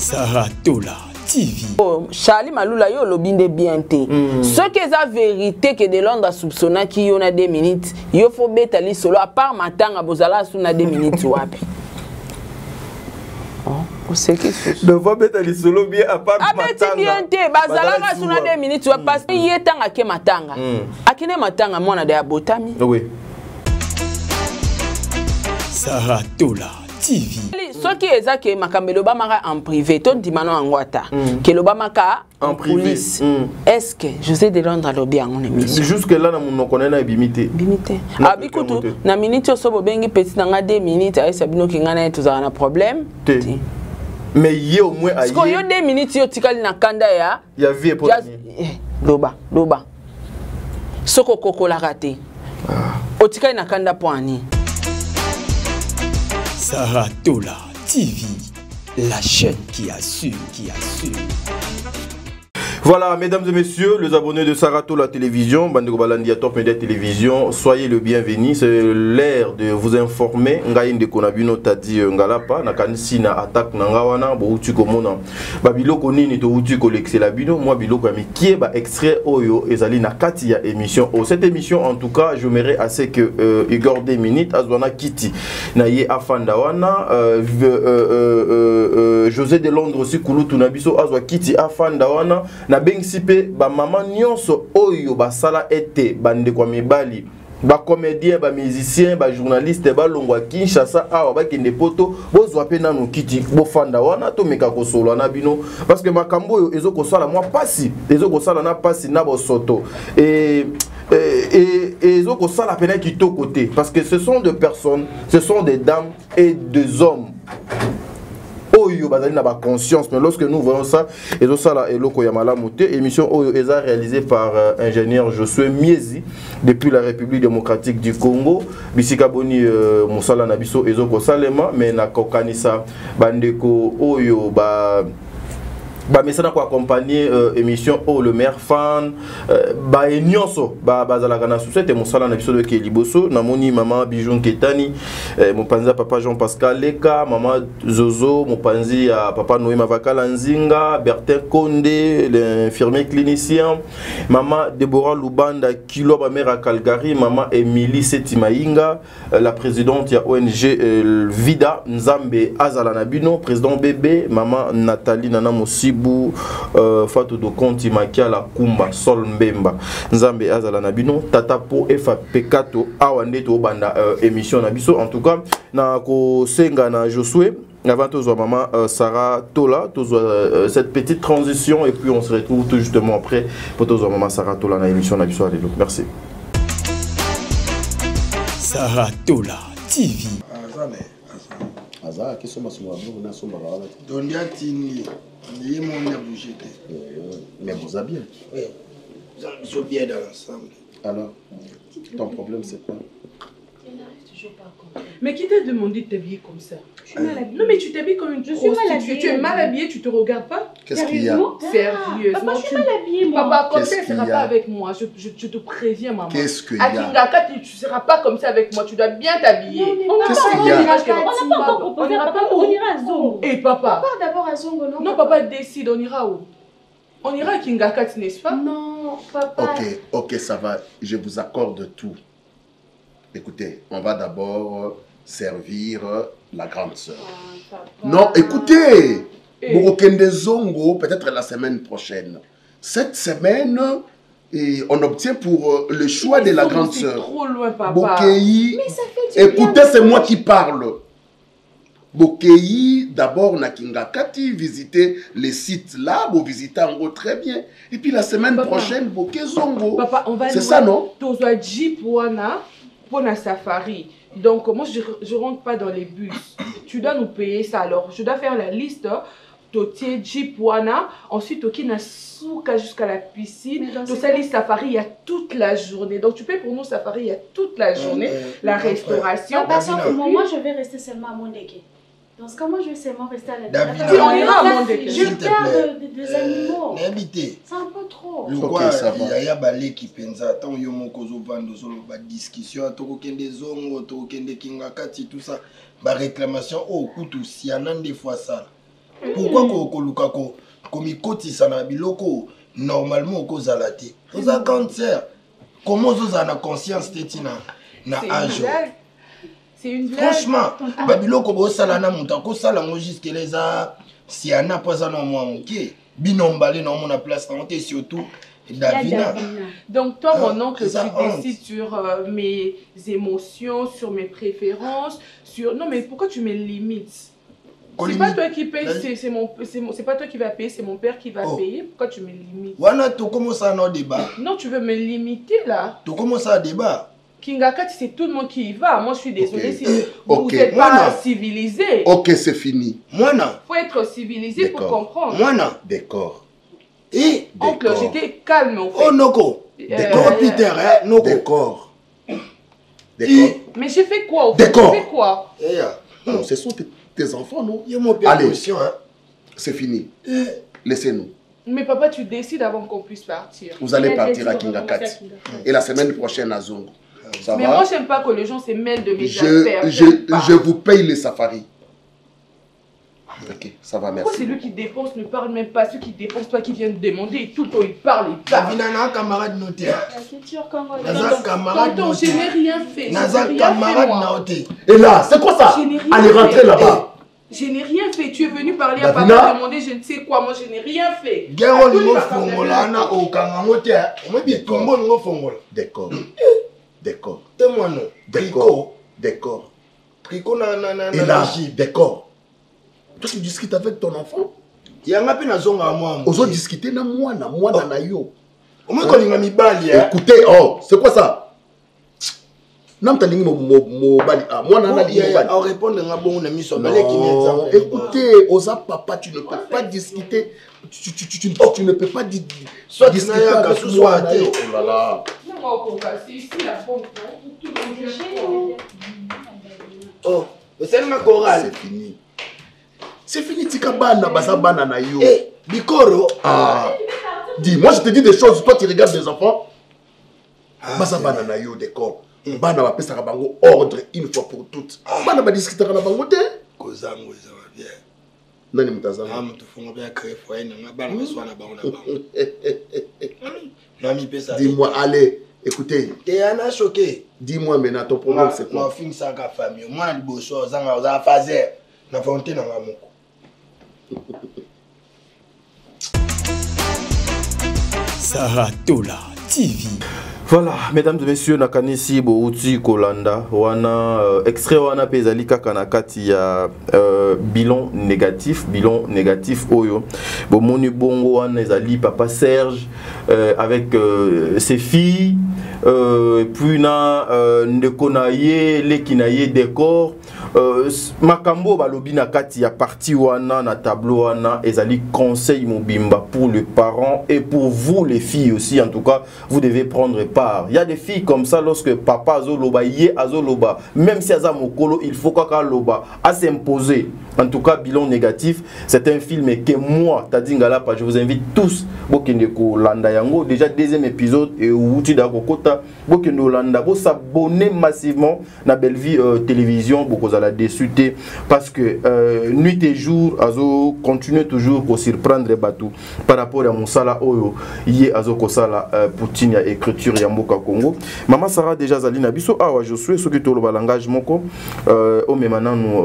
Saratola TV. Oh, Charlie Maloula yo lobinde bien te. Ce qui est la vérité que de Londres soupçonna qui y a 2 minutes, yo faut betali solo à part matanga bozala suna 2 minutes wapi. Oh, c'est qui ce? Ne va betali solo bien à part matanga. Ah bien te bazala ka suna 2 minutes wapi parce que yetanga ke matanga. Akine matanga mwana de abotami. Oui. Saratola TV. Ce qui est ça que Makambelo Bamaka en privé, ton dimano en Guata, que le Bamaka en police. Est-ce que José de Londres a bien en émission? Jusque-là, nous connaissons bimité. Bimité. Ah, bikutu, na minute au sobo bengi petit na 2 minutes, ay sabino ki ngana tout ça un problème. Mais il y a au moins parce que yo 2 minutes yo tikali na kanda ya. Il y a vie pour loba. Soko koko la raté. O tikali na kanda poani. Saratola TV, la chaîne qui assure, Voilà, mesdames et messieurs, les abonnés de Saratola Télévision, Bandego Balandia Top Media Télévision, soyez le bienvenu. C'est l'heure de vous informer. Ngaïn de Konabino Tadi Ngalapa, Nakanisi na attaque Nangawana, Boutu Komona, Babilo Konini to Utu Kolexé Labino, moi Bilo Kwami, qui est extrait Oyo, Ezali Nakatia émission. Cette émission, en tout cas, je m'irai assez que Igor 2 minutes, Azwana Kiti, Naye Afandawana, José de Londres aussi, Kouloutou Nabiso, Azwa Kiti Afandawana, na bensipe ba maman nyonso oyo ba sala ete bande kwa mibali ba comédien ba musicien ba journaliste ba longwa Kinshasa awa ba kende poto bozwa pe nanu kiti bo fanda wana to meka ko solo na bino parce que makambo oyo ezoko sala moi pasi ezoko sala na pasi na bo soto et ezoko sala pena kito côté parce que ce sont des personnes, ce sont des dames et des hommes Oyo bazali na ba conscience, mais lorsque nous voyons ça, et ça là et loko yamala muté émission Oyo eza réalisée par ingénieur Josué Miezi depuis la République démocratique du Congo. Bisika boni musala na biso ezoko salema mais na kokanisa bandeko Oyo ba mesana ko accompagner émission Oh le maire fan ba nyonso ba bazala kana susete musala na biso de Keliboso na moni maman Bijoun Ketani mopanzi papa Jean-Pascal Leka maman Zozo mopanzi ya papa Noé Mavakala Nzinga Bertin Konde l'infirmier clinicien maman Deborah Lubanda Kilo ba mère à Calgary maman Émilie Setimainga la présidente ya ONG Vida Nzambe Azala Nabino président bébé maman Nathalie Nana Mosi Fatou do Konti Makia la Kumba Sol Mbemba Nzambe Azala Nabino Tata po Efa Pekato Awande to banda émission Nabiso en tout cas na ko senga na Josué avant tout maman Saratola cette petite transition et puis on se retrouve tout justement après pour tout maman Saratola na émission Nabiso Alléluia. Merci. Saratola TV. Azar, qui sont na somba là. Dondia Tini, il mon bougé. Mais vous avez bien. Oui. Ils sont bien dans l'ensemble. Alors, ton problème c'est quoi? Mais qui t'a demandé de t'habiller comme ça? Non mais tu t'habilles comme une prostituée. Tu es mal habillée, tu te regardes pas? Qu'est-ce qu'il y a? Sérieusement. Papa, je suis mal habillée moi. Papa, comme ça, tu ne seras pas avec moi. Je te préviens maman. Qu'est-ce qu'il y a? À Kingaka, tu ne seras pas comme ça avec moi. Tu dois bien t'habiller. Qu'est-ce qu'il y a? On n'a pas encore proposé. On ira à Zongo. Et papa? On part d'abord à Zongo, non? Non, papa décide, on ira où? On ira à Kingaka, n'est-ce pas? Non, papa. Ok, ça va. Je vous accorde tout. Écoutez, on va d'abord servir la grande sœur. Non, écoutez, Borokende Zongo, peut-être la semaine prochaine. Cette semaine, on obtient pour le choix de la grande sœur. Trop loin, papa. Bokei, Mais ça fait du bien. écoutez, c'est moi qui parle. Bokei, d'abord, na Kingakati, visiter les sites là, vous visitez en gros très bien. Et puis la semaine prochaine, Bokei Zongo. Papa, on va c'est ça, non? Tozoa Jeep Wana pour la safari. Donc, moi, je rentre pas dans les bus. Tu dois nous payer ça. Alors, je dois faire la liste. Totier Jeep Wana. Ensuite, Toki Nasuka jusqu'à la piscine. Donc, ça, les safari, il y a toute la journée. Donc, tu payes pour nous safari, il y a toute la journée. La restauration. Moi, je vais rester seulement à Mondeke. Dans ce cas, moi, je vais seulement rester à la David, on ira à Mondeke. Je perds des animaux. N'habitez. C'est un peu trop. Pourquoi il y a balé qui pense tant yo moko zo vendre solo ba discussion to kende zongo to kende Kingakati tout ça ba réclamation au kutu si anan des fois ça Pourquoi koluka komikotisa na biloko normalement kozala te. Oza cancer. Comment vous avez la conscience na âge? C'est une blague. Franchement, babiloko bo sala na muta ko sala ngo jusque les a si ana poza no moi muke binombalé no mon place na monter surtout Davina. Donc toi mon oncle tu décides sur mes émotions, sur mes préférences, sur non mais pourquoi tu me limites? C'est pas toi qui paye, c'est pas toi qui va payer, c'est mon père qui va payer. Pourquoi tu me limites? Wana tu commences à un débat. Non, tu veux me limiter là. Tu commences à débat. Kingakati, c'est tout le monde qui y va. Moi, je suis désolée si vous n'êtes pas civilisé. Ok, c'est fini. Moi non. Faut être civilisé pour comprendre. Moi non. D'accord. Et oncle, j'étais calme en fait. Oh Noko. D'accord, Peter, hein, Noko. D'accord. D'accord. Mais j'ai fait quoi au fait? D'accord. J'ai fait quoi? Non, ce sont tes enfants, non? Allez, c'est fini. Laissez-nous. Mais papa, tu décides avant qu'on puisse partir. Vous allez partir à Kingakati. Et la semaine prochaine à Zongo. Ça mais va? moi, j'aime pas que les gens se mêlent de mes affaires. Je vous paye les safaris. Ok, ça va, merci. Pourquoi c'est lui qui dépense, ne parle même pas? Ceux qui dépensent pas, qui viennent demander, et tout le temps ils parlent, ils parlent. Davina, camarade noté. La culture congolaise. Tonton, je n'ai rien fait. Naza camarade noté. Et là, c'est quoi ça? Allez, rentrez là-bas. Je n'ai rien fait. Tu es venu parler à papa, demander je ne sais quoi. Moi, je n'ai rien fait. D'accord. D'accord. D'accord. D'accord. Tricot et là, d'accord. Toi, tu discutes avec ton enfant. Il y a un peu de zone à moi. Ils ont discuté na moi na yo. Écoutez, oh, c'est quoi ça? Non, tu as dit moi on répond à bon ami sur écoutez, Osa papa, tu ne peux pas discuter. Tu ne peux pas discuter avec moi. Oh là là. C'est ici la pompe. Oh, c'est ma chorale. C'est fini. C'est fini, tika bana, basa bana na yo. Eh, Bikoro. Ah. Dis, moi je te dis des choses, toi tu regardes des enfants. Basa bana na yo, d'accord. Bana va pesa bango ordre une fois pour toutes. Bana va discuter na bango te. Kozango ça va bien. Nani mutazango? Ah, mutu fongo bien créer foyer na bana baswa na bango na bango. Nami pesa. Dis-moi, allez, écoutez. T'es un choqué. Dis-moi maintenant ton problème c'est quoi? Moi fin ça ka famille. Moi li boso zanga za fazer. Na fontaine na moko. Saratola TV. Voilà, mesdames et messieurs, nakanisi bouti kolanda wana extrait wana pezali kaka na kati ya bilan négatif oyo bomoni bongo wana ezali papa Serge avec ses filles puis na ndeko na ye leki na ye décor makambo balobi na kati ya parti wana na tableau wana ezali conseil mobimba pour les parents et pour vous les filles aussi. En tout cas, vous devez prendre part. Il y a des filles comme ça, lorsque papa azoloba yé azoloba, même si aza mokolo, il faut kaka loba à s'imposer. En tout cas, bilan négatif, c'est un film que moi, Tadingala, je vous invite tous, Bokendeko Landa Yango, déjà deuxième épisode, et Outi Dakokota, Bokendo Landa, vous s'abonner massivement à Belle Vie Télévision, beaucoup à la déçuté, parce que nuit et jour, Azo continue toujours à surprendre les bateaux par rapport à mon sala Oyo, Yé Azo Kosala, Poutine, ya écriture Yamboka Congo. Maman Sarah déjà Zalina Biso, ah ouais, je suis ce qui te le langage moko, oh mais maintenant nous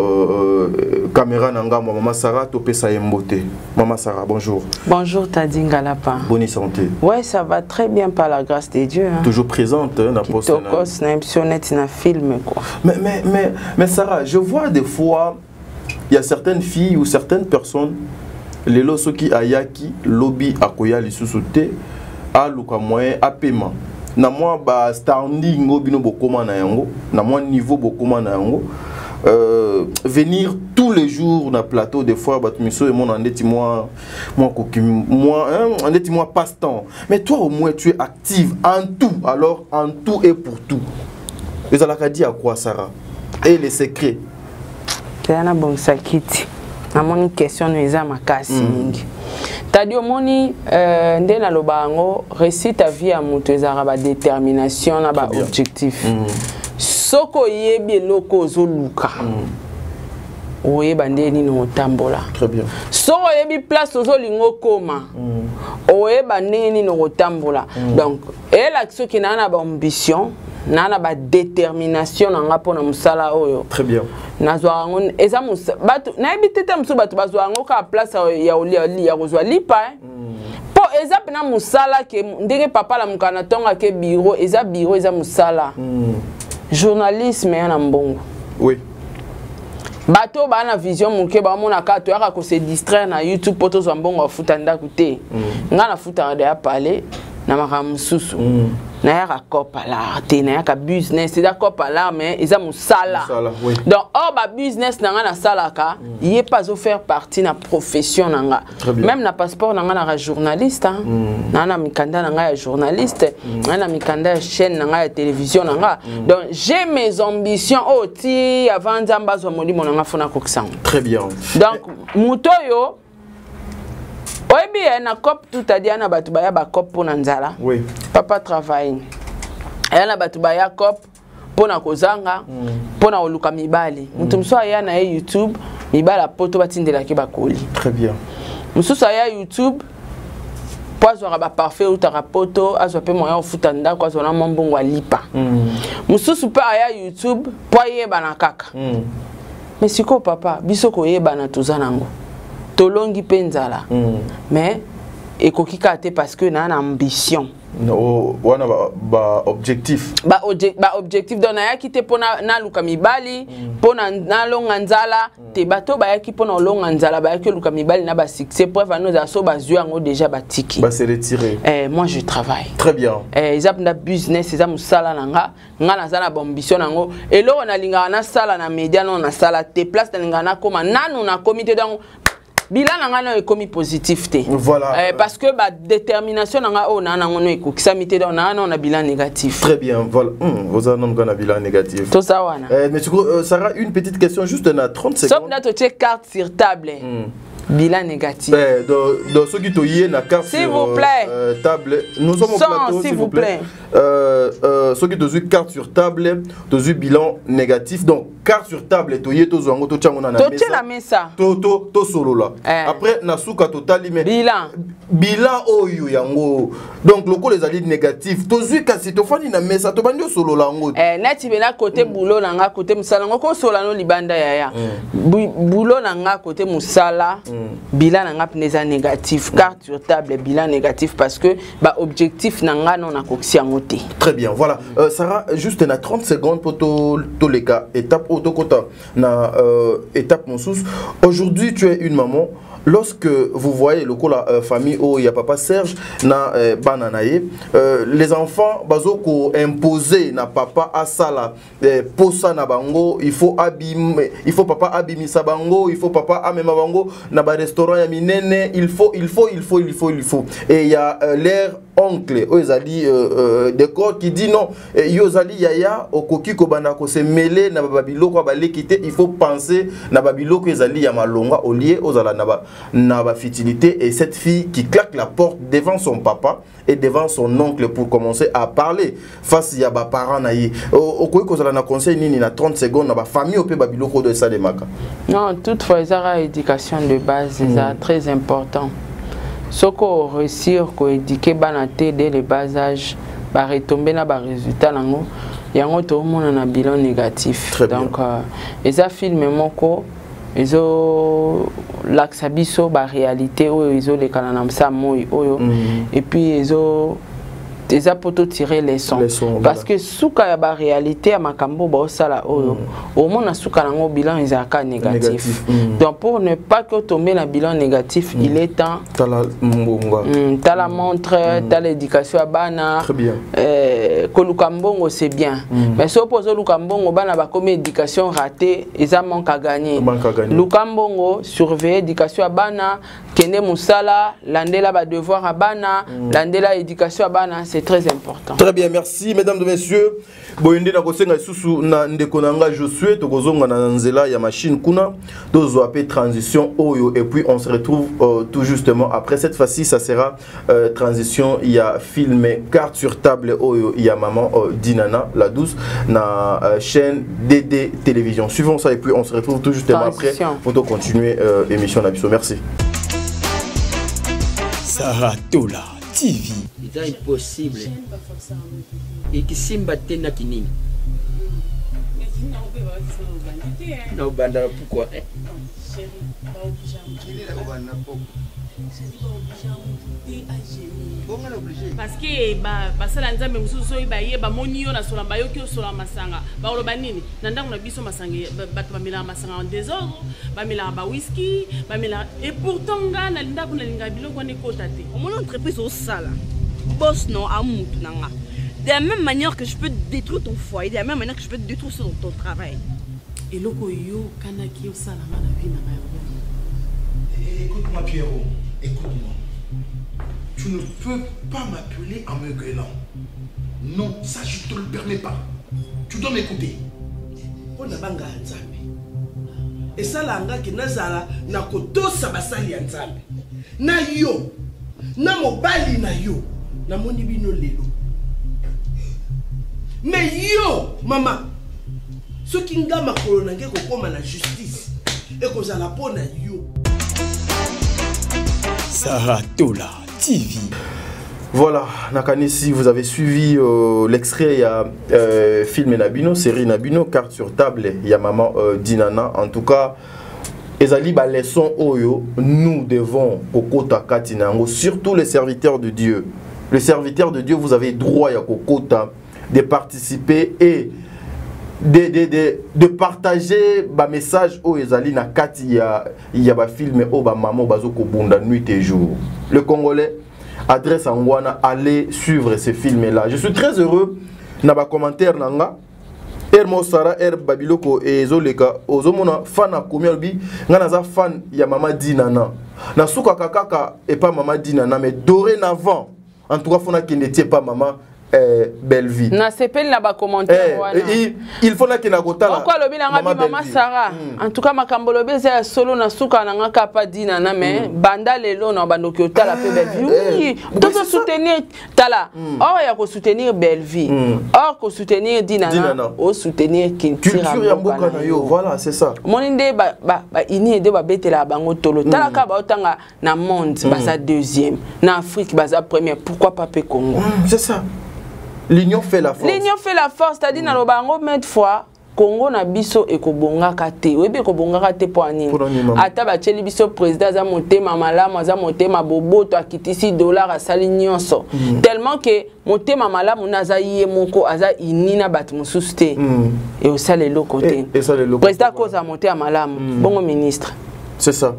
caméra nanga maman Sarah topé sa yemboté. Maman Sarah, bonjour. Bonjour Tadinga Lapa. Bonne santé. Ouais, ça va très bien par la grâce de Dieu. Hein. Toujours présente dans poste. Kitokos na émissionnette na film quoi. Mais Sarah, je vois des fois il y a certaines filles ou certaines personnes les losoki ayaki lobby akoya lisusuté a luka moyen a paiement. Na moi ba standing obino bokoma na yango, na moi niveau bokoma na yango. Venir tous les jours dans le plateau des fois Batmiso et mon moi passe-temps, mais toi au moins tu es active en tout, alors en tout et pour tout. Et ça l'a dit à quoi Sarah et les secrets c'est un bon sakiti na moni question neza makasi mingi tadi omoni nde na lobango réussir ta vie à mutu ezara ba détermination na ba objectif soko yebi eloko ozoluka oyeba nde nini otambola. Très bien. So oyebi place ozolingo koma. Oyeba nde nini otambola. Donc ela soki na ba ambition, na ba détermination na ngapona musala oyo. Très bien. Nazwa ngon eza musa batu na ebitete musu batu bazwa ngo ka place ya oli ya kozwa lipa. Po eza pena musala ke ndenge papa la mukana tonga ke bureau eza musala. Journalisme ya na mbongo. Oui. Bato ba na vision muke ba mona ka to yaka ko se distraire na YouTube poto zo mbongo afuta ndako te. Nga na futa de ya parler na makamususu. Na yaka kopa la te na yaka business c'est d'accord pas là mais eza musala. Oui. Donc ba business na nga na salaka, yé pas au faire partie na profession na nga. Même na passeport na nga na journaliste na mikanda na nga ya journaliste, na mikanda ya chaîne na nga ya télévision na nga. Donc j'ai mes ambitions oti avant nzamba zo molimo na nga fona kokisa. Très bien. Donc mutoyo oyebi na cop tout a dit na batu baya ba cop pour nzala. Oui. Papa travaille. Na batu baya cop pona kozanga pona oluka mibali. Mutu mso aya na YouTube mibala poto batindela ke bakoli. Très bien. Mususu aya YouTube poazwa ba parfait utaka poto azwa pe moya ofuta ndako azwa na mbongo alipa. Mususu pa aya YouTube po yeba na kaka. Mais siko papa biso ko yeba na tozanango. Tolongi penzala. Mais ekokika te parce que na ambition. No, wana ba objectif. Ba objectif dona ya kite pona na luka mibali, pona na longa nzala, te bato ba ya ki pona longa nzala ba ya ki luka mibali na ba succès preuve nous a so ba zua ngo déjà ba tiki. Ba se retirer. Moi je travaille. Très bien. Ils na business, ils musala nanga, nga na zala ba ambition nango. Et là on a linga na sala na média non na sala te place na linga na koma nanu na comité donc bilan nanga no ekomi positif te. Voilà. Parce que ba détermination nanga o na nango no ekokisami te donc na on a bilan négatif. Très bien. Voilà. Vous avez un bilan négatif. Tout ça wana. Mais Sarah, une petite question juste dans 30 secondes. Sauf là tu check carte sur table. Bilan négatif. Dans ceux qui t'ont na carte s'il vous plaît. Table. Nous sommes au plateau s'il vous plaît. Ceux qui t'ont carte sur table, t'ont bilan négatif. Donc carte sur table to yé to zongo to chango na mesa. To la mesa. To solo là. Après na suka total mais bilan oyo yango. Donc loko les alliés négatifs. To zui kasi to fani na mesa to bandio solo la ngo. Neti bena côté boulot na nga côté musala ngo ko solo no libanda ya. Boulot na nga côté musala. Bilan na nga pneza négatif. Carte sur table bilan négatif parce que ba objectif na nga non na kokisi yango te. Très bien. Voilà. Sarah, juste na 30 secondes pour tous les cas. Étape autokota na étape monsous. Aujourd'hui, tu es une maman. Lorsque vous voyez le la famille où il y a papa Serge na bananaye, les enfants bazoko imposer na papa asala posa na bango, il faut papa abimisa bango, il faut papa amema bango na ba restaurant ya minene, il faut et il y a l'air oncle Ozali décor qui dit non Yozali yaya okoki ko bana ko se mêler na babiloko ba lekite, il faut penser na babiloko ezali ya malonga au lieu ozala na ba fitilité, et cette fille qui claque la porte devant son papa et devant son oncle pour commencer à parler face ya ba parents na ye okoki ko zala na conseil nini na 30 secondes na ba famille ope babiloko de ça de maka. Non, toutefois ça éducation de base c'est très important. Ce qu'on réussir à éduquer banaté dès le bas âge, va retomber na ba résultat nango, yango tout le monde a un bilan négatif. Très donc ça filme moko, ils ont l'axabiso ba réalité ou ils ont les cananam sa moi et puis ils ont déjà pour tirer les sons parce que souka ya ba réalité à makambo ba osala oyo au moins na souka nango bilan ezaka négatif. Donc pour ne pas que tomber na bilan négatif, il est temps t'as la montre, t'as l'éducation à bana. Très bien. Koluka mbongo c'est bien. Mais si opose luka mbongo bana ba comme éducation ratée, ils manque à gagner. Luka mbongo surveiller éducation à bana, kende musala, landela ba devoir à bana, landela éducation à bana, c'est c'est très important. Très bien, merci mesdames et messieurs. Boyende na kosenga susu na ndeko nanga Josué tokozonga na nzela ya machine kuna dozo appel transition oyo et puis on se retrouve tout justement après cette fois-ci ça sera transition il y a film carte sur table oyo il y a maman Dinana la douce na chaîne DD télévision. Suivons ça et puis on se retrouve tout justement transition. Après pour continuer émission d'Abisso. Merci. Saratola TV. C'est impossible. Et qui simba tena kinini. Non, bandara pourquoi? Parce que basala nzambe mususu oyibaye bamoni yo na sola bayoki osola masanga baoloba nini na ndango na biso masanga bato bamela masanga en désordre bamela ba whisky bamela et pourtant nga na linda kuna linga biloko ne kota te mon entreprise au sala boss non à mutu nanga de la même manière que je peux détruire ton foyer de la même manière que je peux détruire ton travail et loko yo kanaki yo sala na vie na nga. Écoute-moi Pierrot, écoute-moi. Tu ne peux pas m'appeler en me gueulant. Non, ça je te le permets pas. Tu dois m'écouter. On a banga nzambe. Et ça langa ki nazala na kotosa basali nzambe. Na yo, na mobali na yo, na moni bino lelo. Mais yo, maman, ce qui nga makolo nange ko koma na justice et ko za la pona yo. Saratola TV. Voilà, Nakanisi, vous avez suivi l'extrait, il y a film Nabino, série Nabino, carte sur table, il y a maman Dinana. En tout cas, ezali ba leçon oyo, nous devons kokota katinango, surtout les serviteurs de Dieu. Les serviteurs de Dieu, vous avez droit à kokota de participer et de partager ba message au ezali na kati il y a ba film au ba maman bazoko bunda nuit et jour. Le Congolais adresse à Ngwana, allez suivre ces films là. Je suis très heureux na ba commentaire nanga Ermo Sara Babiloko et Zoleka ozomona fan a komialbi ngana za fan ya mama Dinana. Na suka kakaka et pas mama Dinana mais dorénavant en tout cas fona qui n'était pas maman belle vie. Na sepel na ba commentaire wana. Il faut na kina kotala. Pourquoi lobi na ngabi mama Sarah? En tout cas makambolo beza solo na suka na ngaka pa Dinana mais banda lelo na bandoki otala pe belle vie. Oui, tout soutenir tala. Or ya ko soutenir belle vie. Or ko soutenir Dinana, o soutenir culture ya mboka na yo. Voilà, c'est ça. Moninde ba ini ede ba betela bango tolo. Tala ka ba otanga na monde baza deuxième, na Afrique baza première. Pourquoi pas pe Congo? C'est ça. L'union fait la force. L'union fait la force, c'est-à-dire na lobango met fois Congo na biso ekobonga kate. Webe ekobonga kate po anini. Ata ba cheli biso président za motema malamu za motema boboto akitisi dollar asali nyonso. Tellement que motema malamu naza yé moko aza inina bat mususu te. Et au sale lo côté. Président koza motema malamu, bongo ministre. C'est ça.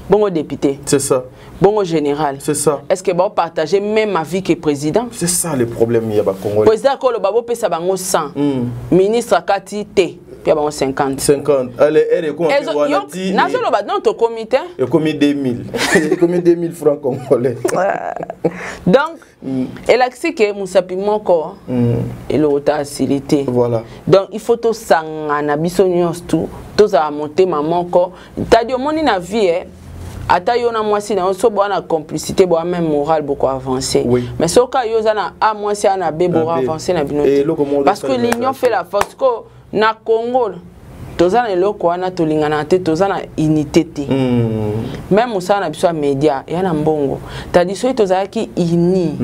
Bongo député. C'est ça. Bon général. C'est ça. Est-ce que vous partagez même ma vie que président? C'est ça le problème, il y a pas Congolais. Président Kolo Babo pesa bango 100. Ministre Kati T, puis bango 50. 50. Allez, elle est comment dit? Nazolo ba dans ton comité. Il commis 2000. Il commis 2000 francs congolais. Donc, elle a dit que Moussapi Moko et l'autre facilité. Voilà. Donc, il faut tout ça na biso nyos tout, tout ça monter maman ko. T'as dit mon na vie ata yo na mwasi na so bo na complicité bo même moral beaucoup avancé mais so ka yo za na a mwasi na be bo avancé na bino parce que l'union fait la force ko na Congo tozana eloko wana tolingana te tozana unité te même osana na biso média ya na mbongo tadi so tozaki uni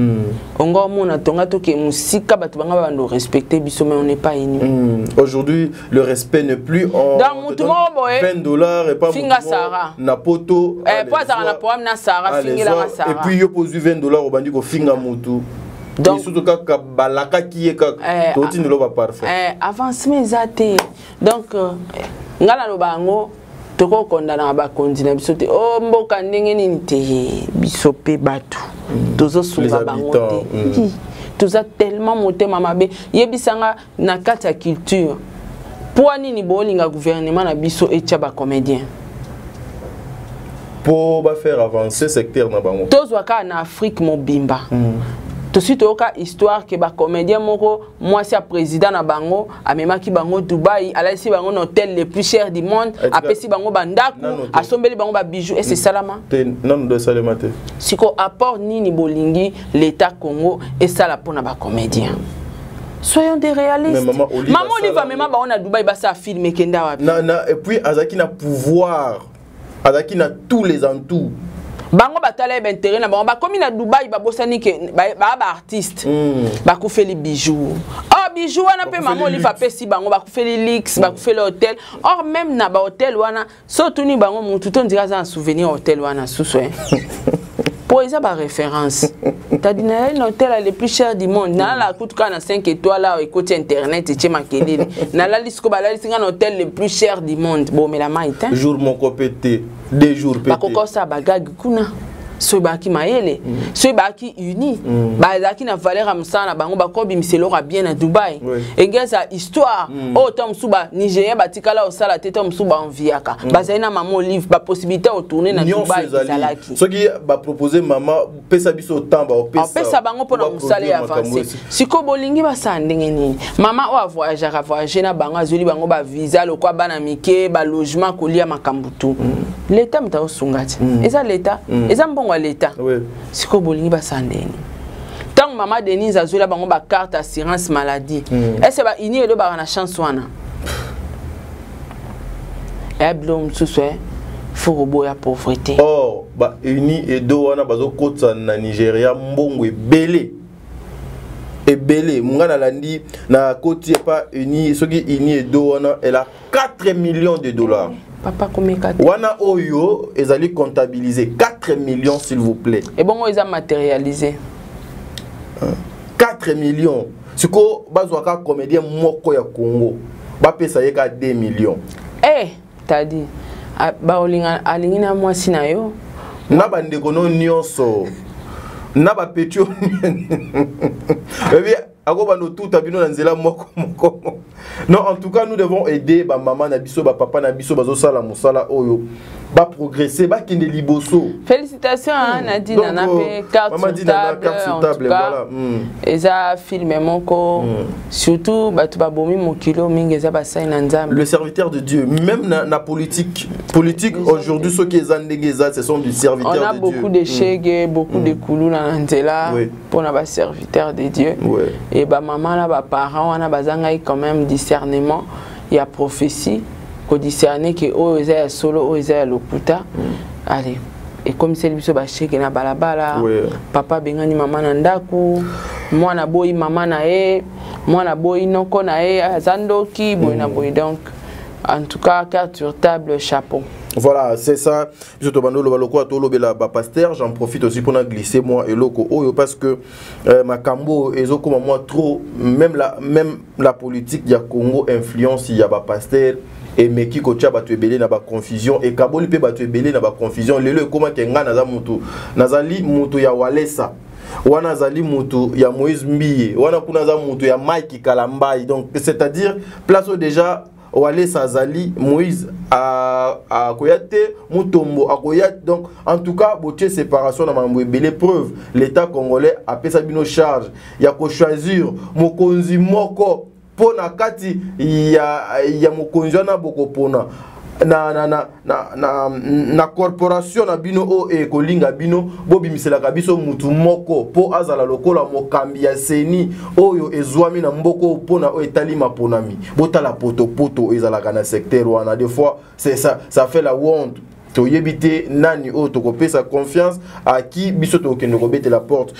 ongo mona tonga to ke musika batu banga ba no respecter biso mais on n'est pas unis. Aujourd'hui le respect n'est plus en $20 et pas finga Sarah na poto pas na poam na Sarah finga la Sarah et puis yo pose $20 au bandi ko finga mutu. Donc surtout kaka balaka ki e kaka toti ndelo ba parfait avancement ezate donc ngala lo bango toko kondana ba kondina biso te o mboka ndenge nini te biso pe batu tozo sunga bango te toza tellement motema mabe yebisanga na kati ya culture pour nini bolinga gouvernement na biso etia ba comédien pour faire avancer secteur na bango tozwa ka na Afrique mobimba Tosi toka histoire que ba comédien moko moi c'est président na bango amema ki bango Dubaï ala si bango hôtel le plus cher du monde apesi bango bandaku asombeli bango ba bijoux et c'est salama non de salama te siko apport nini bolingi l'état Congo et ça la pona ba comédien. Soyons des réalistes. Maman Oliva même ba on a Dubaï ba ça filmer kenda wapi. Et puis azaki na pouvoir. Azaki na tous les entours. Bango batala ba intérêt na bango ba komi na Dubaï ba bosani ke ba artiste. Ba ku feli bijoux. Oh bijoux wana pe maman Oliva pesi bango ba ku feli lix, ba ku feli hôtel. Or même na ba hôtel wana surtout ni bango mutu to ndira za souvenir hôtel wana susu hein. Pour ça ba référence. T'as dit un hôtel le plus cher du monde. Na la coûte quand 5 étoiles là écoute internet et makelele. Na la liste ko ba la liste un hôtel le plus cher du monde. Bon mais la maïta. Jour mon copété, 2 jours pété. Ba koko sa bagag kuna. So baki maele, so baki uni, ba zaki na valeur amsana bango ba ko bimiselo ra bien à Dubaï. Et gasa histoire, o tom suba Nigeria batikala o sala tete tom suba enviaka. Ba zaina maman livre ba possibilité de tourner na Dubaï zalaki. Ce qui ba proposer maman pesa biso tamba o pesa bango pona musale avancer. Siko bolingi ba sandenge nini. Maman o voyager na bango azuli bango ba visa lo kwa bana mike ba logement kolia makambutu. L'état mta osungati. Eza l'état, eza à l'état. C'est quoi bolingi ba sandeni. Tant maman Denise a joué la bango ba carte assurance maladie. Est-ce ba ini edo ba na chance wana. Eblom suswe faut roboya pauvreté. Oh, ba ini edo wana bazo kota na Nigeria mbongo ebele. Ebele mungana landi na koti pas ini soki ini edo wana elle a 4 millions de dollars. Papa comme 4. Wana oyo ezali comptabiliser 4 millions s'il vous plaît. Et bon ils ont matérialisé. 4 millions. Siko bazwaka comédien moko ya Congo. Ba pesa yeka 2 millions. Eh, t'as dit ba olinga alingina moi sinayo. Na bande kono nyonso. Na ba petio. Non, en tout cas, nous devons aider ba maman nabiso, ba papa nabiso, bazo sala musala oyo, ba progresser, ba kinde liboso. Félicitations à Nadine, on a fait carte sur table, voilà. Et ça filme moko, surtout ba tu ba bomi mon kilo mingi za ba sai na nzambe. Le serviteur de Dieu, même na politique aujourd'hui ceux qui zandegeza, ce sont des serviteurs de Dieu. On a beaucoup de chèques, beaucoup de koulou na nzela pour na ba serviteur de Dieu. Et bah maman là, bah parents, on a besoin quand même discernement. Il y a prophétie, qu'on discerner que oh ils est solo, oh ils est lokuta. Allez. Et comme c'est lui qui va chez na balabala, papa bengani maman nandaku, moi na boy maman na moi na boy noko na zandoki, boy na boy donc. En tout cas, carte sur table, chapeau. Voilà, c'est ça. J'en profite aussi pour glisser moi et loco parce que ma cambo et comme moi trop même la politique il y a Congo influence il y a ba pasteur et meki ko tia ba tu belé na ba confusion et kaboli pe ba tu belé na ba confusion lelo comment kenga na za mutu nazali mutu ya walesa wana zali mutu ya Moïse Mbiye wana kuna za mutu ya Mike Kalambai donc c'est-à-dire place déjà Wale Sazali, Moïse a Koyate, Mutombo a Koyate. Donc, en tout cas, botier séparation dans ma l'épreuve. L'État congolais a fait sa charge. Il y a qu'à choisir Mokonzi Moko. Pona Kati, il y a Mokonzi na Boko Pona. Na corporation na bino o e kolinga bino bobi misela kabiso mutu moko po azala lokola mokambi ya seni oyo ezwami na mboko pona o etali maponami botala poto ezala kana secteur wana des fois c'est ça fait la honte to yebite nani o to kopesa confiance à qui biso to kendo ko bete la porte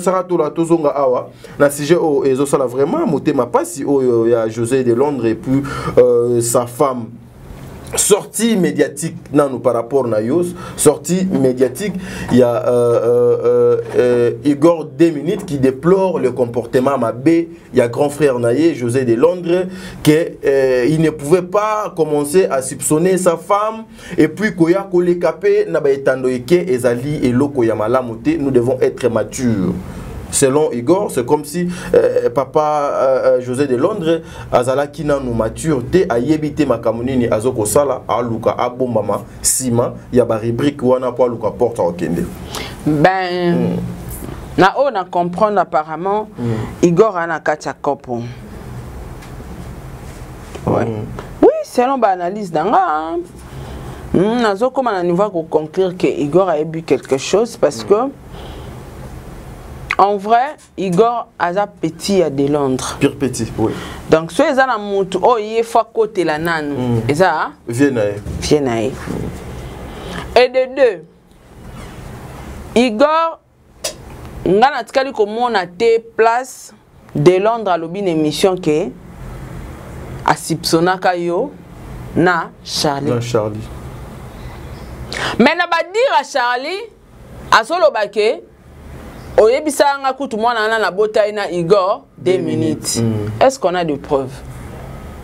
sarato la tozonga awa na sujet o ezo sala vraiment motema pasi o ya José de Londres et puis sa femme. Sortie médiatique non par rapport à Yos, sortie médiatique, il y a Igor 2 minutes qui déplore le comportement Mabé, il y a grand frère Naye, José de Londres, qu'il ne pouvait pas commencer à soupçonner sa femme, et puis Koya Kole Kapé, Nabaetandoike, Ezali et Loko Yamalamote, nous devons être matures. Selon Igor, c'est comme si papa José de Londres azala kina nous maturité a yebité makamunini azoko sala a luka abombama sima ya ba rubrique wana po luka porte okende. Ben Na on a comprendre apparemment Igor a na katia kopo. Ouais. Oui, selon l'analyse d'anga. Nazo comme on va conclure que Igor a bu quelque chose parce que en vrai, Igor a petit à de Londres. Pire petit, oui. Donc, si vous avez un moutou, oh, il faut côté la nan. Et ça, Viennaï. Et de deux, Igor, on a dit comment on a été place de Londres à l'objet d'une émission que à Sipsona Kayo na Charlie. Mais on va dire à Charlie, à solo baké. Oyebisa nga kutu mwana na bota ina Igor 2 minutes. Est-ce qu'on a des preuves?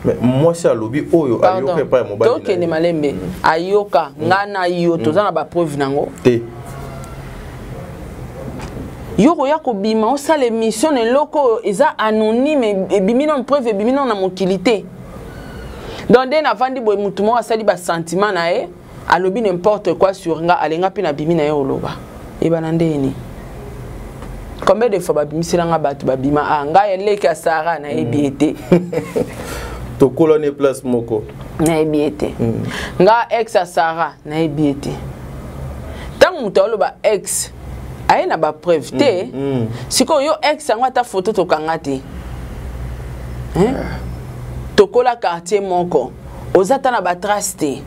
Mais moi c'est à lobby oyo ayoka pa mobile. Donc ne malembe ayoka ngana yo tozana ba preuve nango. Te. Yoko ya ko bima o sala émission ne loko eza anonyme et bimino preuve et bimino na mokilité. Donc dès na vandi boy mutu mo asali ba sentiment na e a lobby n'importe quoi sur nga alenga pe na bimina yo loba. E banande ni. Combien de fois babimisi langa batu babima anga eleka Sarah na ebiete to colonne place moko na ebiete nga ex a Sarah na ebiete tant mutalo ba ex aye na ba preuve te siko yo ex anga ta photo to kangati to kola quartier moko ozata na ba trace te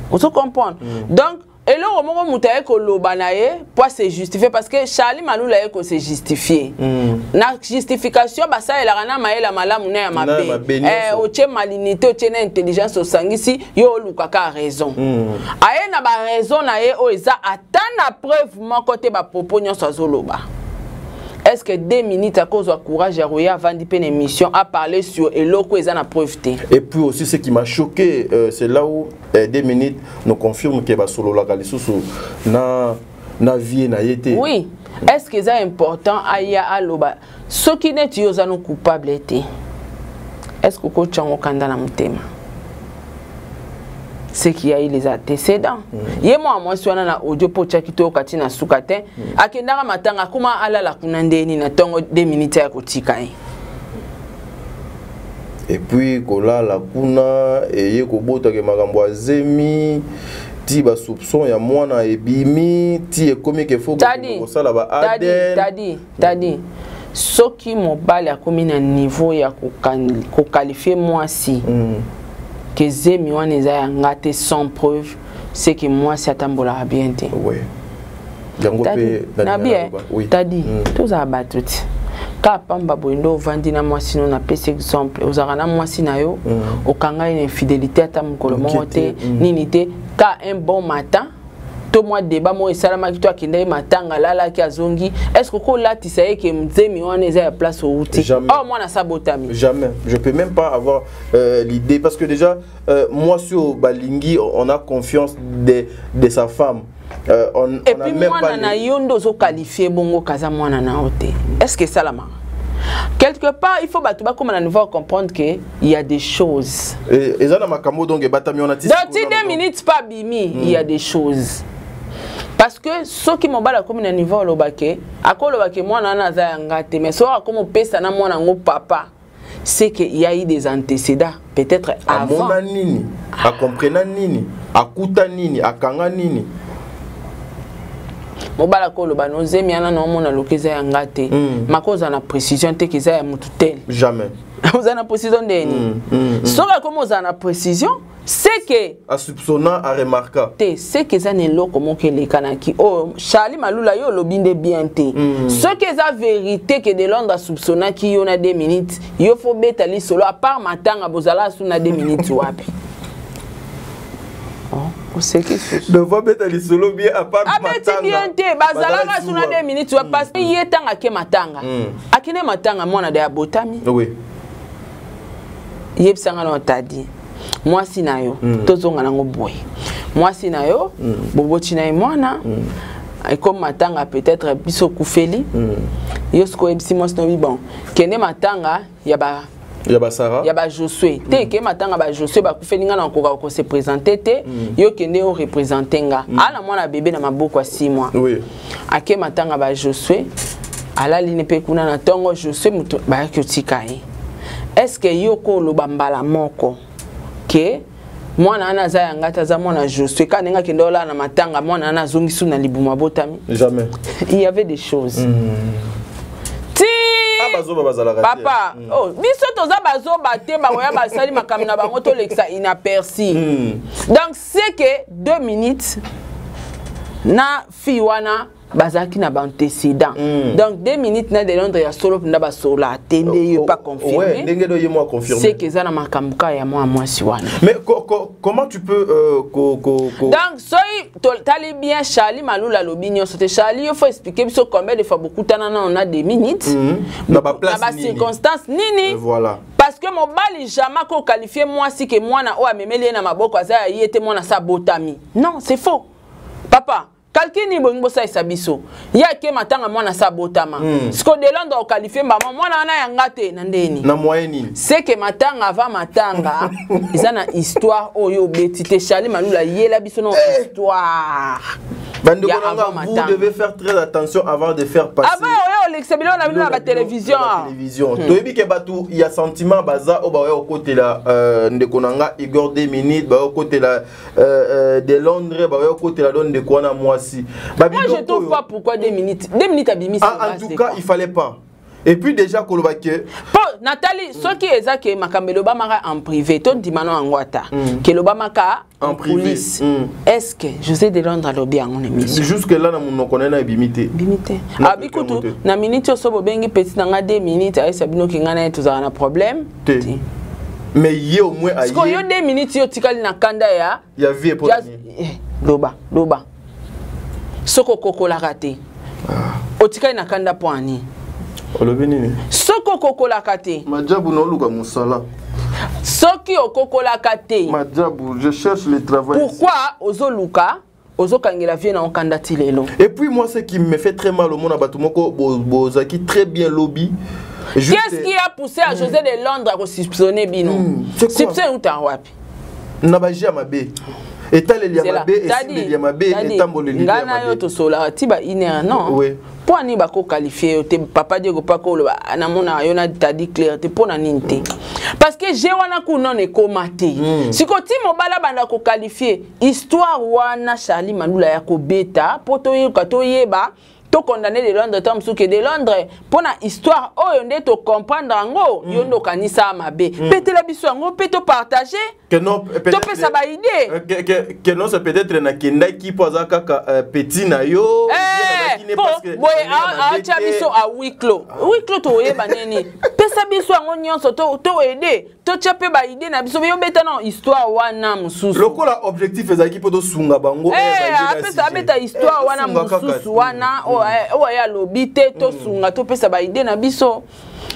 ozo comprendre donc et là, on m'a dit que l'obanaye pour se justifier parce que Charlie Maloula est se justifier. La justification, bah ça, elle a rien à mailler la malamu na ma bé. Au tché malinité, au tché intelligence au sangisi, yo lukaka raison. Aye na ba raison na ye o eza atana preuve mon côté ba propos nyon so zoloba. Est-ce que 2 minutes à cause de courage à Roya avant une émission à parler sur et l'eau qu'ils en a preuve? Et puis aussi ce qui m'a choqué, c'est là où 2 minutes nous confirme que solo la galisusu na vie na yete. Oui. Est-ce que c'est important aya aloba ce qui n'est pas nous coupable été? Est-ce que coach en okanda na mutema? C'est qu'il y a eu les antécédents. Yé moi suis na audio pour chakito kati na sukate. Akendara matanga kuma ala la kunandeni na tongo 2 minutes ya kotika. Et puis kola la kuna eye kobota ke makambo azemi ti ba soupçon ya mwana ebimi ti ekomi ke foko ko sala ba aden. Tadi. Soki mobali akomi na niveau ya ko qualifier moi si. Que Zemi wana eza ya ngate sans preuve, c'est que moi c'est atambola bien te. Oui. Yango pe na bien. Tadi tous abatuti. Ka pamba boindo vandi na mwasi no na pese exemple. Ozaka na mwasi na yo, okanga une infidélité atamukolo monte, nini te ka un bon matin. To moi débat moi salama ki to akinde matanga lala ki azongi. Est-ce que ko lati saye que Zemi wana eza ya place au outil? Oh moi na sabotami. Jamais. Je peux même pas avoir l'idée parce que déjà moi sur Balingi on a confiance de sa femme. Et puis moi na yondo zo qualifier bongo kaza moi na ote. Est-ce que ça la marche? Quelque part, il faut comprendre qu'il y a des choses. Et ça, donc, dans 2 minutes, pas bimi, il y a des choses. Parce que ceux qui m'ont battu comme un niveau le baquet, à quoi le baquet moi n'en ai mais soit comme pèse na moi n'en papa, c'est qu'il y a eu des antécédents peut-être avant. À mon nini, à comprendre nini, à kuta nini, à kanga nini. Mobala kolo ba noze miana na mona lokeza ya ngate makoza na précision te kiza ya mutu tel jamais vous en a précision de ni sora comme vous en a précision c'est que à soupçonnant à remarquer c'est que ça ne lo comment que les kanaki oh Charlie Maloula yo lobinde bien te ce que ça vérité que de Londres soupçonnant qui y en a 2 minutes yo faut betali solo à part matanga bozala suna 2 minutes wapi. C'est qui ne va mettre les solo bien à part matanga. Bien te bazala ka suna 2 minutes parce que yetanga ke matanga. Akine matanga mwana de abotami. Oui. Yebsanga no tadi. Moi sinayo tozonga nango boy. Moi sinayo bobo china mwana et comme matanga peut-être biso kufeli. Yosko ebsi mos no bon. Kene matanga yaba Yaba Sarah. Yaba Josué. Te ke matanga ba Josué ba kufeli ngana ko se présenter te yo kende o représenter nga. Ana mwana bébé na maboko a 6 mois. Oui. Ake matanga ba Josué alali ne pe kuna na tongo je sais muto ba kyotika ye. Est-ce que yoko lo bambala moko ke mwana ana za yangata za mwana Josué quand nga kindola na matanga mwana ana zongisu na libuma botami? Jamais. Il y avait des choses. Papa, oh, biso toza bazoba te bakoya basali makambo na bango to lekisa inaperçu. Donc c'est que 2 minutes na fiwana bazaki na antécédent. Donc 2 minutes na de Londres ya solo na basola atende yo pas confirmé. Ouais, ndenge do yemo confirmé. C'est que ça na makambo ka ya moi siwana. Mais comment tu peux Donc soy tali bien Charlie Malula lobinyo sote Charlie il faut expliquer biso combien de fois beaucoup tanana on a 2 minutes. Na ba place nini. Circonstance nini. Voilà. Parce que mon bali jamais ko qualifier moi si que moi na o amemeli na maboko aza yete moi na sa botami. Non, c'est faux. Papa Kalkini bongo sa isabiso. Ya ke matanga mwana sa botama. Siko de Londres au qualifier maman mwana na yangate na ndeni. Na moyenne. C'est que matanga avant matanga. Ils na histoire oyo betite Charlie Malula yela biso no histoire. Bande vous devez faire très attention avant de faire passer. Avant oyo l'exemple on a vu na la télévision. Toyebi ke batu il y a sentiment baza o ba au côté la ndekonanga Igor 2 minutes ba au côté la de Londres ba au côté la donne de quoi na moi. Moi je ne trouve pas pourquoi 2 minutes. 2 minutes à Bimi. En tout cas, il fallait pas. Et puis déjà, Kolobake. Nathalie, ce qui est ça que Makambelo Bamaka en privé, ton dimano en Wata, que l'Obamaka en police. Est-ce que José de Londres a lobby en émission? Jusque là, nous connaissons la bimité. Bimité. Ah, bikutu, na minute au sobo bengi petit na 2 minutes, avec Sabino qui ngana tous un problème. Mais il y a au moins à y. Parce qu'il y a 2 minutes, yo tikali na kanda ya. Il y a vie pour Loba. Soko koko la raté. Otika na kanda poani. Olobini. Soko koko la kate. Majabu no luka musala. Soki okoko la kate. Majabu, je cherche le travail. Pourquoi ozo luka ozo kangela vie na okanda tilelo. Et puis moi ce qui me fait très mal au monde abatumoko bozaki très bien lobby. Qu'est-ce qui a poussé à José de Londres à soupçonner Bino? Soupçonner ou ta wapi? Nabaji amabe. Et tel il y a mabé, et s'il y a mabé, et tambo le lider. Ngana yo to sola, tiba iner non. Oui. Pour ni bako qualifié, te papa Diego pako le anamona yona t'a dit clair, te pona ninte. Parce que j'ai wana ku non e komate. Si ko ti mobala banda ko qualifié, histoire wana Charlie Malula ya ko beta, poto yo kato yeba. To condamné de Londres tam souke de Londres pour na histoire oyo nde to comprendre ngo yondo kanisa mabe pété la biso ngo peut to partager que non peut-être to pesa ba idée que non c'est peut-être na kenda qui poza kaka petit na yo parce que boy a chabiso a huis clos to yeba neni pesa biso ngo nyonso to aider to chape ba idée na biso yo beta non histoire wana mususu lokola objectif ezaki poto sunga bango pesa beta histoire wana mususu wana ya lobité to sunga to pesa ba idée na biso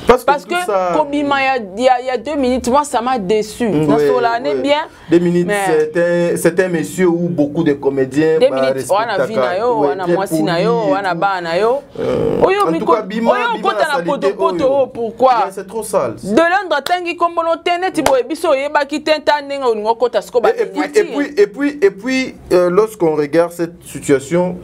parce que kobima il y a 2 minutes moi ça m'a déçu na sola né bien 2 minutes c'est un monsieur où beaucoup de comédiens 2 minutes wana vina yo wana mwasi na yo wana ba na yo oyo miko oyo kota na poto pourquoi c'est trop sale de Londres tangi kombono tene ti boye biso yeba ki tenta nenga ngo kota sko ba et puis lorsqu'on regarde cette situation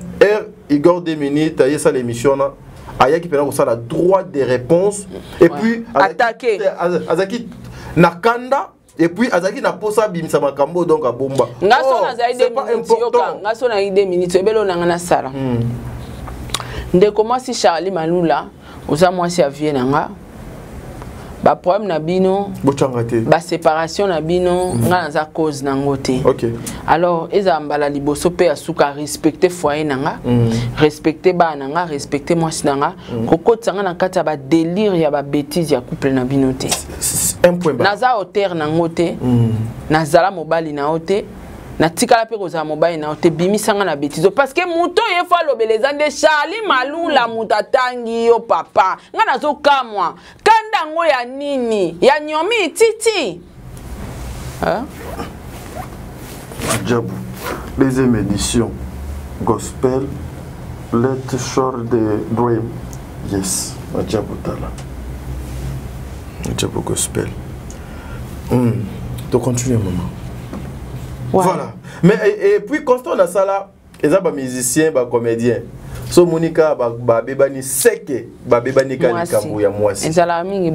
Igor 2 minutes a ça l'émission là aya qui peut avoir la droit de réponse et puis attaquer azaki nakanda et puis azaki na posa bimisa makambo donc a bomba ngaso na zaide minutes yoka ngaso na 2 minutes ebelo na ngana sala ndeko mwasi Charlie Malula oza mwasi avie nanga ba problème na bino ba séparation na bino nga za cause na ngote. OK. Alors eza mbala liboso pe asuka respecter foyer nanga, respecter ba nanga, respecter mwasi nanga, kokotanga na kata ba délire ya ba bêtise ya couple na bino te. Un point bas. Naza hauteur na ngote, nazala mobali na hote. Na tikala pe koza mobile na te bimisanga na bêtise parce que muto ye fa lobeleza de Charlie Malula mutatangi yo papa nga nazo kamwa kanda ngo ya nini ya nyomi titi hein Jabu deuxième édition gospel let short the dream yes Jabu tala Jabu gospel to continuer maman. Ouais. Voilà. Mais et puis quand on a ça là, ils ont des musiciens, des comédiens. so monika babebani seke babebani kalikambo ya mwasi ezala mingi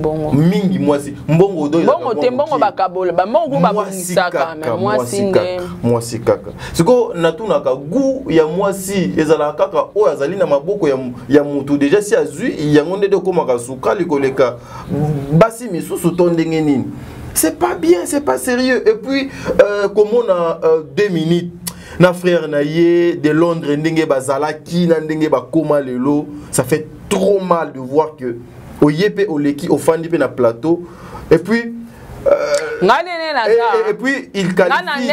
mwasi mbongo do bongo te mbongo bakabola mbongo babongisaka mais mwasi nde mwasi kaka siko natunaka gu ya mwasi ezala kaka o azali na maboko ya mutu déjà si azui yango nde de komaka sukali koleka basi misusu to ndenge nini. C'est pas bien, c'est pas sérieux. Et puis comme on a 2 minutes na frère naie de Londres ndenge bazalaki na ndenge bakoma lelo, ça fait trop mal de voir que oyepe oleki ofandi pe na plateau et puis et puis il qualifie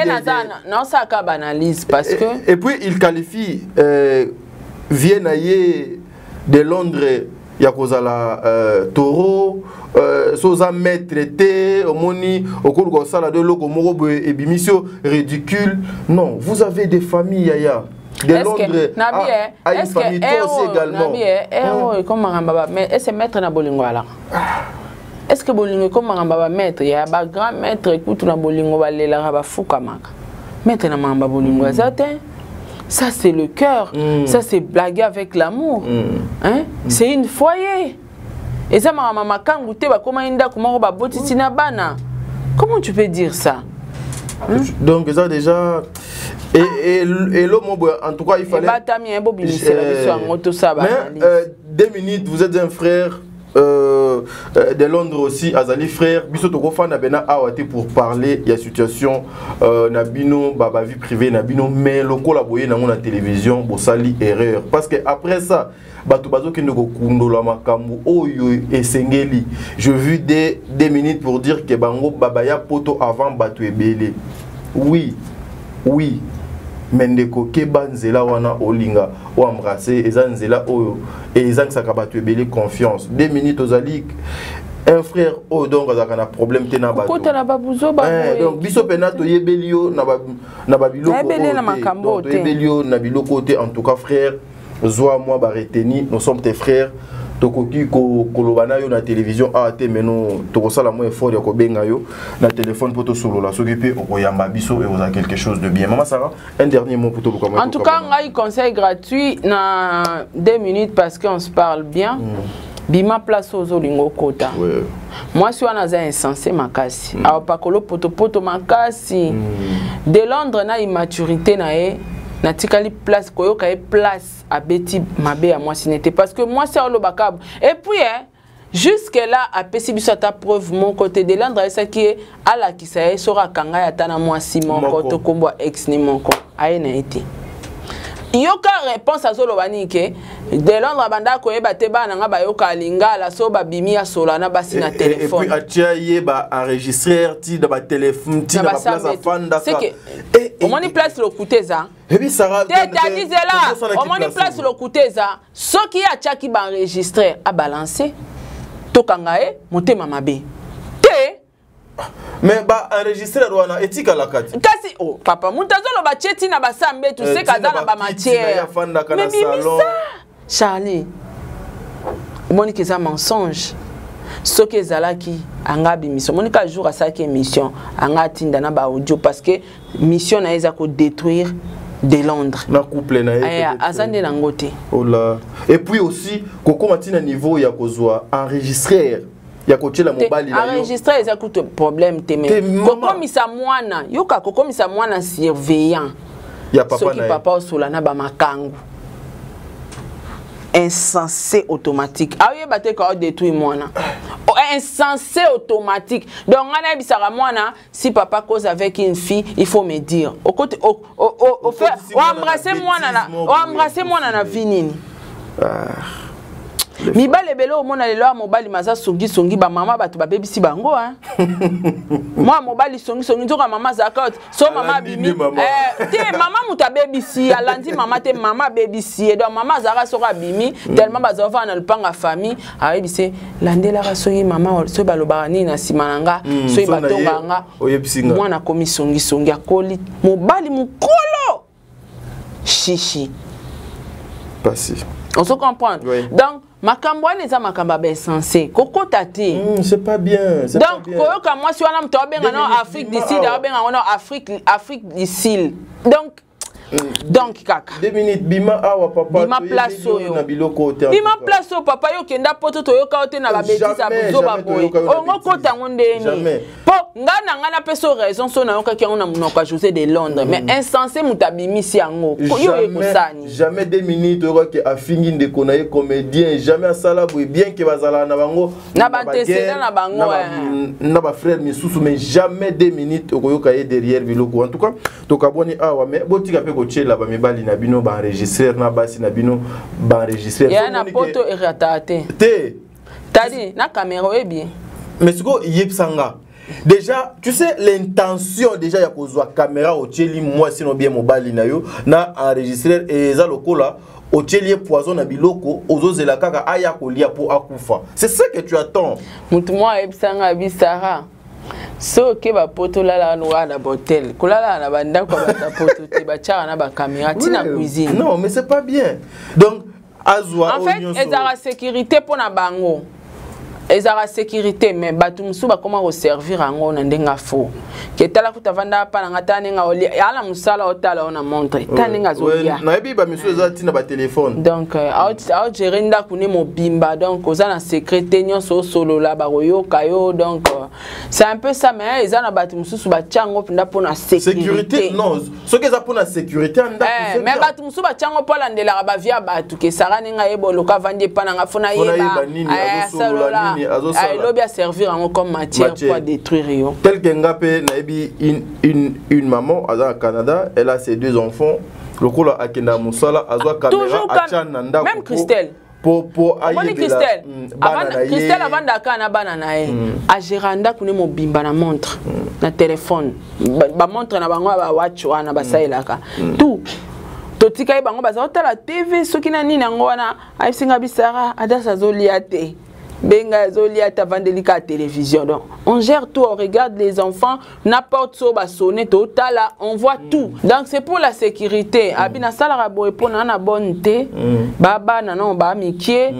non ça ka banalise parce que et puis il qualifie Viennaie de Londres ya kozala taureau soza maître té omoni okoluka sala de loko moko boye ebimisio ridicule. Non, vous avez des familles yaya de Londres à une famille toi aussi également comme maramba mais est-ce maître na bolingo ala est-ce que bolingo comme maramba maître ya ba grand maître écoute na bolingo balela ba fuka maka maître na maramba bolingo azate. Ça c'est le cœur, ça c'est blaguer avec l'amour, hein? C'est une foyer. Et ça maman kangu te ba comment inda comment ba botiti na bana. Comment tu peux dire ça? Donc ça déjà et l'homme en tout cas il fallait mais 2 minutes vous êtes un frère de Londres aussi azali frère biso to kofana bena awate pour parler ya situation na bino baba vie privée na bino mais lokola boye na la télévision bosali erreur parce que après ça bato bazo kende ko kundola makambu oyo esengeli je vu des 2 minutes pour dire que bango baba ya poto avant bato ebele oui mendeko keba nzela wana olinga o embrasser eza nzela oyo et eza nsaka bato ebele confiance 2 minutes ozali un frère o donc azaka na problème te na bato kota na babuzo ba donc biso pena to yebelio na babiloko to yebelio na biloko te en tout cas frère zwa moi ba reteni nous sommes tes frères tokoki ko kolobana yo na télévision AT meno tokosala mo effort ya ko benga yo na téléphone poto solola soki pe okoyamba biso et oza quelque chose de bien. Maman Sarah, un dernier mot pour toi. En tout cas, ngai conseil gratuit na 2 minutes parce qu'on se parle bien. Bima place aux olingo kota. Moi si on a insensé makasi. A pakolo poto makasi. De Londres na immaturité na e na tikali place koyoka e place à beti mabe à moi n'était parce que moi c'est au bakab et puis jusque là à pesibiso ta preuve mon côté de Londres ça qui est à la qui ça sera kanga ya tana moi si mon côté kombo ex ni mon ko aina été yoka réponse à solo banike de Londres banda ko eba te bana nga ba yoka lingala so ba bimi ya solo na basi na téléphone et puis atia yeba enregistrer ti da ba téléphone ti na ba place à fanda c'est que au moins place le coûteza et puis Sarah te disait là au moins place le coûteza ce qui a tchaki ba enregistrer à balancer to kangae motema mabe te mais ba enregistrer wana etika la kati kasi oh papa muntazolo ba cheti na basambe tu sais kaza na ba matière mais salon Charlie moni que ça mensonge ce que zalaki anga bimission monika jour à ça qui émission anga tinda na ba audio parce que mission na eza ko détruire de Londres na couple na azande na ngote oh là et puis aussi koko matina niveau ya kozwa enregistrer ya kochela mobali na yo enregistrer eza coûte problème teme koko misa mwana yoka koko misa mwana surveillant ya papa na soki papa osola na ba makangu insensé automatique aye baté ko détruire mwana insensé automatique donc on a bisara mwana si papa cause avec une fille il faut me dire au côté au faire embrasser mwana na vinini mibale belo omona lelo mobali maza songi ba mama batu ba bebisi bango hein moi mobali songi nzoka mama zakot so mama bimi te mama muta bebisi alandi mama te mama bebisi donc mama zara soka bimi tellement bazova na lupanga famille ayebise landela ka songi mama so balobaka nini na simananga so ibatonganga mwana komi songi akoli mobali mukolo chichi passé on se comprend donc makambo eza makamba ba sensé koko tati c'est pas bien donc koyoka mwasi wana mto benga na Afrique du Sud benga na Afrique du Sud donc Donc kaka 2 minutes bima awa papa bima place oyo na biloko te bima place oyo papa yo kenda poto toyoka ote na ba bêtise a buzo ba boy ongo kota ngondeni po ngana ngana peso raison so na yoka ki ngona munoko José de Londres mais insensé mutabimisi yango yo ekosani jamais 2 minutes oyo ke afingi ndeko na ye comédien jamais asala boy bien que bazala na bango na ba antecédent na bango na ba frère misusu mais jamais 2 minutes okoyoka ye derrière biloko en tout cas tokaboni awa mais botika pe ko chela ba mibali na bino ba enregistrer na basi na bino ba enregistrer ya na poto eratate te tadi na caméra est bien mais siko yepsanga déjà tu sais l'intention déjà ya kozwa caméra o cheli moi sinon bien mobali na yo na enregistrer et za lokola o cheli poison na biloko ozozela kaka aya kolia po akufa c'est ça que tu attends mutu moi yepsanga bisara so ke ba poto lala noa na botel kolala na banda kwa ba poto te ba chara na ba caméra tina cuisine non mais c'est pas bien donc azwa en fait ezara sécurité pour na bango ezara sécurité mais batu musu ba comment servir ango na ndenga fo ke tala kutavanda pa na ngata nenga oli ala musala otala ona montre taninga zolia na yebi ba misu eza tina ba téléphone donc out gérer nda kune mobimba donc oza na sécurité nyonso solo la ba royo kayo donc c'est un peu ça mais eza na batu musu ba chango pinda pona sécurité non ce que ça pona sécurité anda mais batu musu ba chango pola ndela ba via batu ke sarani nga yebolo ka vandi pa na ngafuna yeba il lobby à servir comme matière pour détruire. Tel que Ngapé Naibi une maman au Canada, elle a ses 2 enfants. Le coup là Akenda Moussala azwa caméra acha nanda même Christelle. Pour aïe Christelle. Christelle avant d'aka na banana e. A Géranda kune mo bimba na montre na téléphone. Ba montre na bango ba watch wana ba sailaka. Tout totika bango baza otala TV soki na nini ngo wana aisinga bisara adasa zoliate. Benga zolia ta vandelika télévision donc on gère tout on regarde les enfants n'importe so ba sonner total on voit tout donc c'est pour la sécurité abina sala boy pour na bonté baba non ba mikie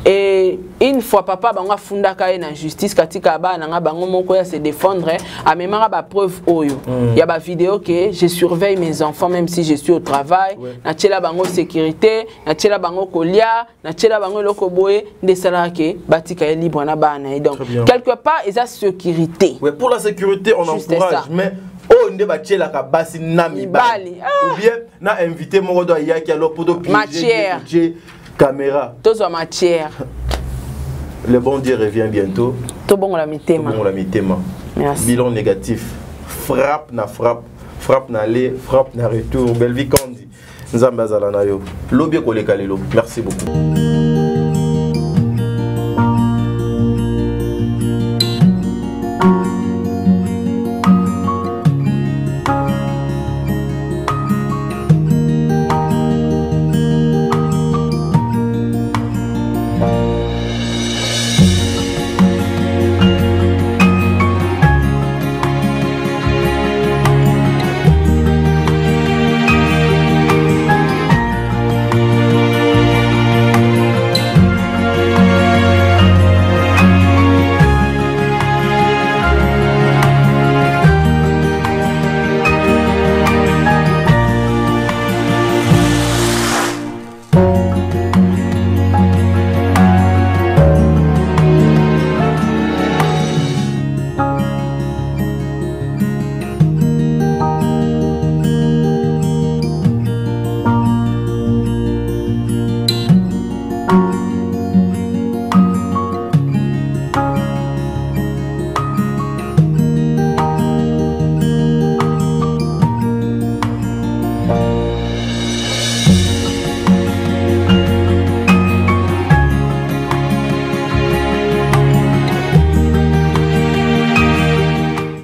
et une fois papa bango funda ka na justice katika bana nga bango moko ya se défendre a memara ba preuve oyo ya ba vidéo que je surveille mes enfants même si je suis au travail na tchela bango sécurité na tchela bango kolia na tchela bango loko boye de sala ke libre na bana donc quelque part ils a sécurité. Ouais, pour la sécurité on juste encourage ça. Mais oh nde ba tchela ka basi na mibali ou bien na invité moko do ya ki alors pour matière caméra tozo matière le bon Dieu revient bientôt to bon la mitema merci bilan négatif frappe na aller frappe na retour belle vie kandi nzamba zala na yo lobie koleka lelo merci beaucoup.